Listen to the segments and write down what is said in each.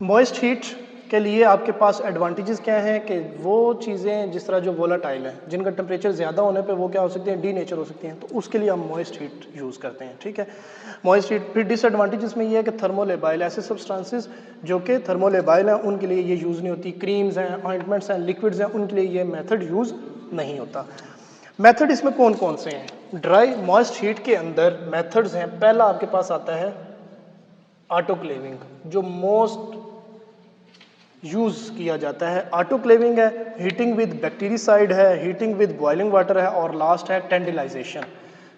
Moist heat के लिए आपके पास एडवांटेजेस क्या हैं कि वो चीज़ें जिस तरह जो वोलाटाइल हैं जिनका टेम्परेचर ज़्यादा होने पे वो क्या हो सकती हैं, डी नेचर हो सकती हैं, तो उसके लिए हम मॉइस्ट हीट यूज़ करते हैं। ठीक है, मॉइस्ट हीट। फिर डिसएडवांटेजेस में ये है कि थर्मोलेबाइल ऐसे सब्सटेंसेस जो कि थर्मोलेबाइल हैं उनके लिए ये यूज़ नहीं होती। क्रीम्स हैं, ऑइंटमेंट्स हैं, लिक्विड्स हैं, उनके लिए ये मेथड यूज़ नहीं होता। मेथड इसमें कौन कौन से हैं? ड्राई मॉइस्ट हीट के अंदर मेथड्स हैं। पहला आपके पास आता है ऑटोक्लेविंग, जो मोस्ट यूज किया जाता है। ऑटोक्लेविंग है, हीटिंग विद बैक्टीरिसाइड है, हीटिंग विद बॉइलिंग वाटर है, और लास्ट है टेंडिलाइजेशन।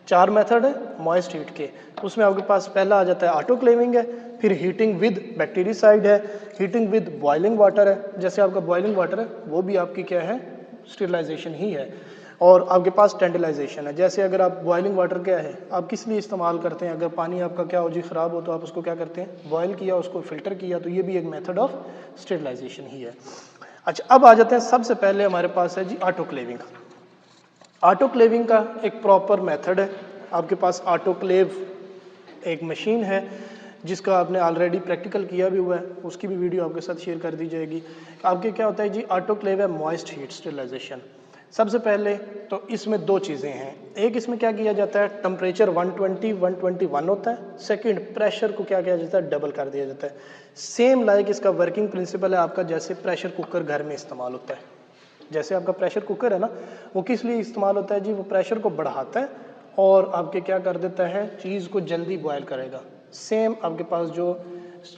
4 मेथड है मॉइस्ट हीट के। उसमें आपके पास पहला आ जाता है ऑटोक्लेविंग है, फिर हीटिंग विद बैक्टीरिसाइड है, हीटिंग विद बॉइलिंग वाटर है, जैसे आपका बॉइलिंग वाटर है वो भी आपकी क्या है, स्टेरिलाइजेशन ही है, और आपके पास टेंडिलाइजेशन है। जैसे अगर आप बॉइलिंग वाटर क्या है, आप किस लिए इस्तेमाल करते हैं? अगर पानी आपका क्या हो जी ख़राब हो तो आप उसको क्या करते हैं, बॉयल किया, उसको फिल्टर किया, तो ये भी एक मेथड ऑफ स्टेरिलाइजेशन ही है। अच्छा, अब आ जाते हैं सबसे पहले हमारे पास है जी ऑटोक्लेविंग। ऑटोक्लेविंग का एक प्रॉपर मेथड है। आपके पास ऑटोक्लेव एक मशीन है जिसका आपने ऑलरेडी प्रैक्टिकल किया भी हुआ है, उसकी भी वीडियो आपके साथ शेयर कर दी जाएगी। आपके क्या होता है जी, ऑटोक्लेव है मॉइस्ट हीट स्टेरिलाइजेशन। सबसे पहले तो इसमें दो चीज़ें हैं। एक, इसमें क्या किया जाता है, टेम्परेचर 120 121 होता है। सेकंड, प्रेशर को क्या किया जाता है, डबल कर दिया जाता है। सेम लाइक इसका वर्किंग प्रिंसिपल है आपका जैसे प्रेशर कुकर घर में इस्तेमाल होता है। जैसे आपका प्रेशर कुकर है ना, वो किस लिए इस्तेमाल होता है जी, वो प्रेशर को बढ़ाता है और आपके क्या कर देता है, चीज़ को जल्दी बॉयल करेगा। सेम आपके पास जो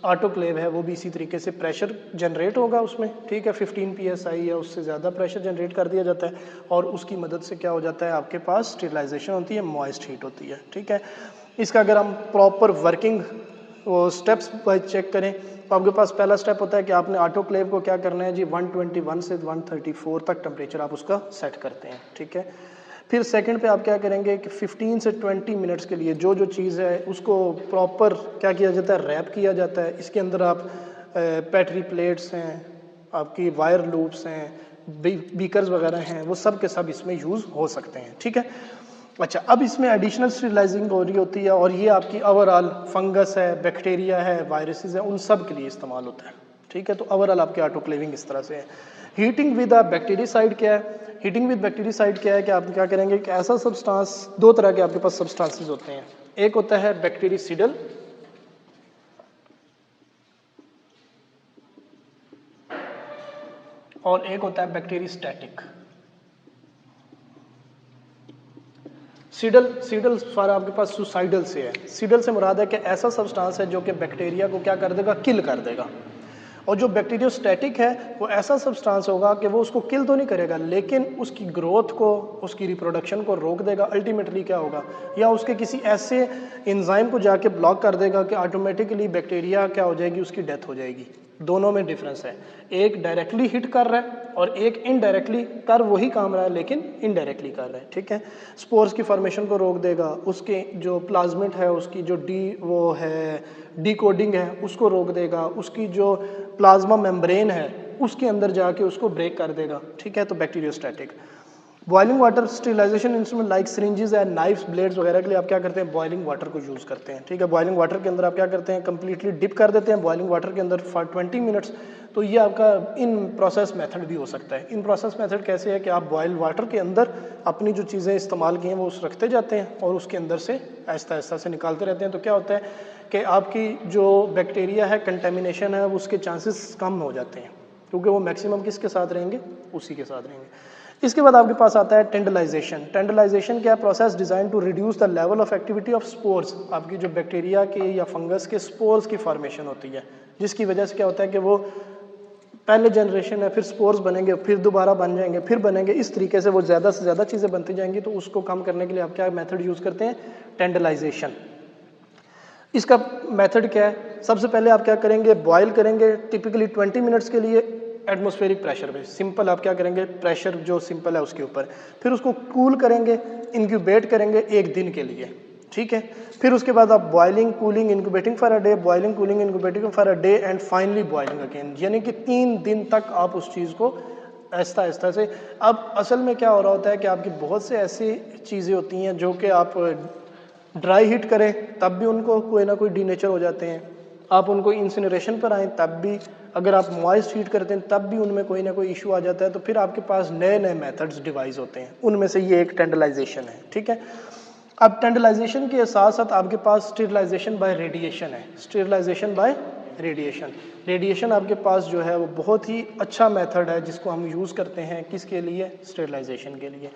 ऑटोक्लेव है वो भी इसी तरीके से प्रेशर जनरेट होगा उसमें, ठीक है, 15 psi या उससे ज़्यादा प्रेशर जनरेट कर दिया जाता है, और उसकी मदद से क्या हो जाता है, आपके पास स्टेरिलाइजेशन होती है, मॉइस्ट हीट होती है। ठीक है, इसका अगर हम proper working steps by check करें तो आपके पास पहला स्टेप होता है कि आपने ऑटोक्लेव को क्या करना है जी, 121 से 134 तक टेम्परेचर आप उसका सेट करते हैं। ठीक है, फिर सेकंड पे आप क्या करेंगे कि 15 से 20 मिनट्स के लिए जो जो चीज़ है उसको प्रॉपर क्या किया जाता है, रैप किया जाता है। इसके अंदर आप बैटरी प्लेट्स हैं, आपकी वायर लूप्स हैं, बीकर्स वगैरह हैं, वो सब के सब इसमें यूज़ हो सकते हैं। ठीक है, अच्छा, अब इसमें एडिशनल स्टेरिलाइजिंग हो रही होती है, और ये आपकी ओवरऑल फंगस है, बैक्टीरिया है, वायरसेस है, उन सब के लिए इस्तेमाल होता है। ठीक है, तो ओवरऑल आपकी ऑटोक्लेविंग इस तरह से है। हीटिंग विद बैक्टीरिसाइड क्या है? हीटिंग विद बैक्टीरिसाइड क्या है कि आप क्या करेंगे कि ऐसा सब्सटेंस, दो तरह के आपके पास सब्सटेंसेस होते हैं। एक होता है बैक्टीरिसिडल, और एक होता है बैक्टीरिस्टैटिक। सीडल, सीडल फॉर आपके पास सुसाइडल से है। सीडल से मुराद है कि ऐसा सब्सटेंस है जो कि बैक्टीरिया को क्या कर देगा, किल कर देगा। और जो बैक्टीरियोस्टैटिक है वो ऐसा सब्सटेंस होगा कि वो उसको किल तो नहीं करेगा, लेकिन उसकी ग्रोथ को, उसकी रिप्रोडक्शन को रोक देगा। अल्टीमेटली क्या होगा, या उसके किसी ऐसे एंजाइम को जाके ब्लॉक कर देगा कि ऑटोमेटिकली बैक्टीरिया क्या हो जाएगी, उसकी डेथ हो जाएगी। दोनों में डिफरेंस है, एक डायरेक्टली हिट कर रहा है और एक इनडायरेक्टली कर वही काम रहा है लेकिन इनडायरेक्टली कर रहा है। ठीक है, स्पोर्स की फॉर्मेशन को रोक देगा, उसके जो प्लाज्मिड है उसकी जो वो है डिकोडिंग है उसको रोक देगा, उसकी जो प्लाज्मा मेम्ब्रेन है उसके अंदर जाके उसको ब्रेक कर देगा। ठीक है, तो bacteriostatic. Boiling water sterilization instrument like syringes and knifes, blades वगैरह के लिए आप क्या करते हैं, बॉइलिंग वाटर को यूज़ करते हैं। ठीक है, बॉइलिंग वाटर के अंदर आप क्या करते हैं, कंप्लीटली डिप कर देते हैं बॉइलिंग वाटर के अंदर फॉर 20 मिनट्स। तो ये आपका इन प्रोसेस मेथड भी हो सकता है। इन प्रोसेस मेथड कैसे है कि आप बॉयल वाटर के अंदर अपनी जो चीज़ें इस्तेमाल की हैं वो रखते जाते हैं और उसके अंदर से आहिस्ता आहिस्ता से निकालते रहते हैं। तो क्या होता है कि आपकी जो बैक्टीरिया है, कंटेमिनेशन है, उसके चांसेस कम हो जाते हैं, क्योंकि वो मैक्सिमम किसके साथ रहेंगे, उसी के साथ रहेंगे। इसके बाद आपके पास आता है टेंडलाइजेशन। टेंडलाइजेशन क्या, process design to reduce the level of activity of spores. आपकी जो बैक्टीरिया के या फंगस के स्पोर्स की फॉर्मेशन होती है, जिसकी वजह से क्या होता है कि वो पहले जनरेशन है, फिर स्पोर्स बनेंगे, फिर दोबारा बन जाएंगे, फिर बनेंगे, इस तरीके से वो ज़्यादा से ज़्यादा चीज़ें बनती जाएंगी। तो उसको कम करने के लिए आप क्या मेथड यूज़ करते हैं, टेंडलाइजेशन। इसका मेथड क्या है, सबसे पहले आप क्या करेंगे, बॉयल करेंगे टिपिकली 20 मिनट्स के लिए एटमॉस्फेरिक प्रेशर पे। सिंपल आप क्या करेंगे, प्रेशर जो सिंपल है उसके ऊपर, फिर उसको कूल करेंगे, इंक्यूबेट करेंगे 1 दिन के लिए। ठीक है, फिर उसके बाद आप boiling, cooling, incubating for a day, boiling, cooling, incubating for a day and finally boiling again, यानी कि 3 दिन तक आप उस चीज़ को आहिस्ता आहिस्ता से। अब असल में क्या हो रहा होता है कि आपकी बहुत से ऐसी चीज़ें होती हैं जो कि आप ड्राई हीट करें तब भी उनको कोई ना कोई डीनेचर हो जाते हैं। आप उनको इंसिनरेशन पर आएँ तब भी, अगर आप मॉइस्ट हीट करते हैं तब भी उनमें कोई ना कोई इशू आ जाता है। तो फिर आपके पास नए नए मेथड्स डिवाइस होते हैं, उनमें से ये एक टेंडलाइजेशन है, ठीक है। अब टेंडलाइजेशन के साथ साथ आपके पास स्टेरिलाइजेशन बाय रेडिएशन है। स्टेरिलाइजेशन बाय रेडिएशन, रेडिएशन आपके पास जो है वो बहुत ही अच्छा मेथड है जिसको हम यूज़ करते हैं किसके लिए, स्टेरिलाइजेशन के लिए।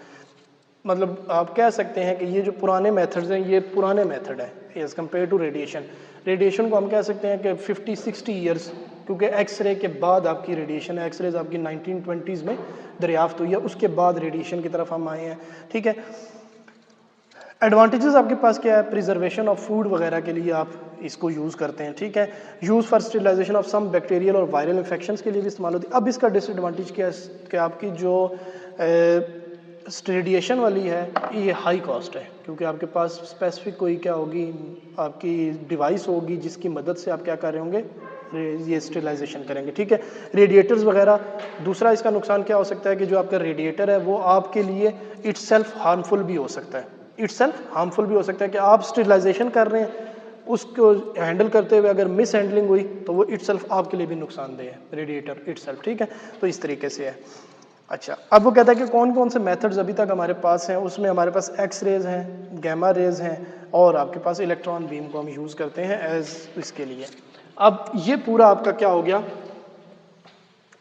मतलब आप कह सकते हैं कि ये जो पुराने मेथड्स हैं ये पुराने मेथड है as compare to radiation. Radiation को हम कह सकते हैं कि 50-60 ईयर्स, क्योंकि एक्सरे के बाद आपकी रेडिएशन है, एक्सरेज आपकी 1920s में दरियाफ्त हुई है, उसके बाद रेडिएशन की तरफ हम आए हैं, ठीक है। एडवांटेजेस आपके पास क्या है, प्रिजर्वेशन ऑफ फूड वगैरह के लिए आप इसको यूज़ करते हैं, ठीक है। Use for sterilization of some bacterial और वायरल इन्फेक्शंस के लिए भी इस्तेमाल होती है। अब इसका डिसएडवांटेज क्या है कि आपकी जो रेडिएशन वाली है ये हाई कॉस्ट है, क्योंकि आपके पास स्पेसिफिक कोई क्या होगी, आपकी डिवाइस होगी जिसकी मदद से आप क्या कर रहे होंगे, ये स्टेरिलाइजेशन करेंगे, ठीक है। रेडिएटर्स वगैरह, दूसरा इसका नुकसान क्या हो सकता है कि जो आपका रेडिएटर है वो आपके लिए इटसेल्फ हार्मफुल भी हो सकता है। इटसेल्फ हार्मफुल भी हो सकता है कि आप स्टेरिलाइजेशन कर रहे हैं, उसको हैंडल करते हुए अगर मिस हैंडलिंग हुई तो वो इटसेल्फ आपके लिए भी नुकसानदेह है, रेडिएटर इटसेल्फ, ठीक है। तो इस तरीके से है। अच्छा, अब वो कहता है कि कौन कौन से मेथड्स अभी तक हमारे पास हैं। उसमें हमारे पास एक्स रेज हैं, गैमा रेज हैं, और आपके पास इलेक्ट्रॉन बीम को हम यूज़ करते हैं एज इसके लिए। अब ये पूरा आपका क्या हो गया,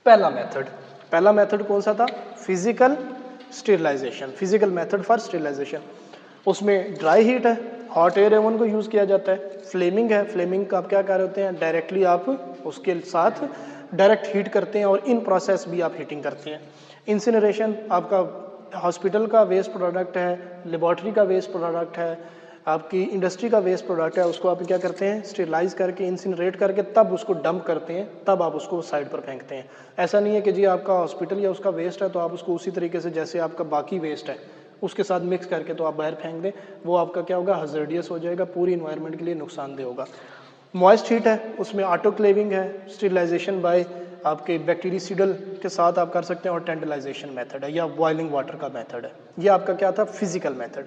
पहला मेथड। पहला मेथड कौन सा था, physical sterilization, physical method for sterilization. उसमें ड्राई हीट है, हॉट एयर एवन को यूज़ किया जाता है। फ्लेमिंग है, फ्लेमिंग का आप क्या कर रहे होते हैं, डायरेक्टली आप उसके साथ डायरेक्ट हीट करते हैं और इन प्रोसेस भी आप हीटिंग करते हैं। इंसिनरेशन आपका हॉस्पिटल का वेस्ट प्रोडक्ट है, लेबॉर्ट्री का वेस्ट प्रोडक्ट है, आपकी इंडस्ट्री का वेस्ट प्रोडक्ट है, उसको आप क्या करते हैं, स्टेरिलाइज करके इंसिनरेट करके तब उसको डंप करते हैं, तब आप उसको साइड पर फेंकते हैं। ऐसा नहीं है कि जी आपका हॉस्पिटल या उसका वेस्ट है तो आप उसको उसी तरीके से जैसे आपका बाकी वेस्ट है उसके साथ मिक्स करके तो आप बाहर फेंक दें, वो आपका क्या होगा, हज़ार्डियस हो जाएगा, पूरी इन्वायरमेंट के लिए नुकसानदेह होगा। मॉइस्ट हीट है, उसमें ऑटोक्लेविंग है, स्टेरिलाइजेशन बाय आपके बैक्टीरियासीडल के साथ आप कर सकते हैं, और टेंडलाइजेशन मेथड है या बॉइलिंग वाटर का मेथड है। ये आपका क्या था, फिजिकल मेथड।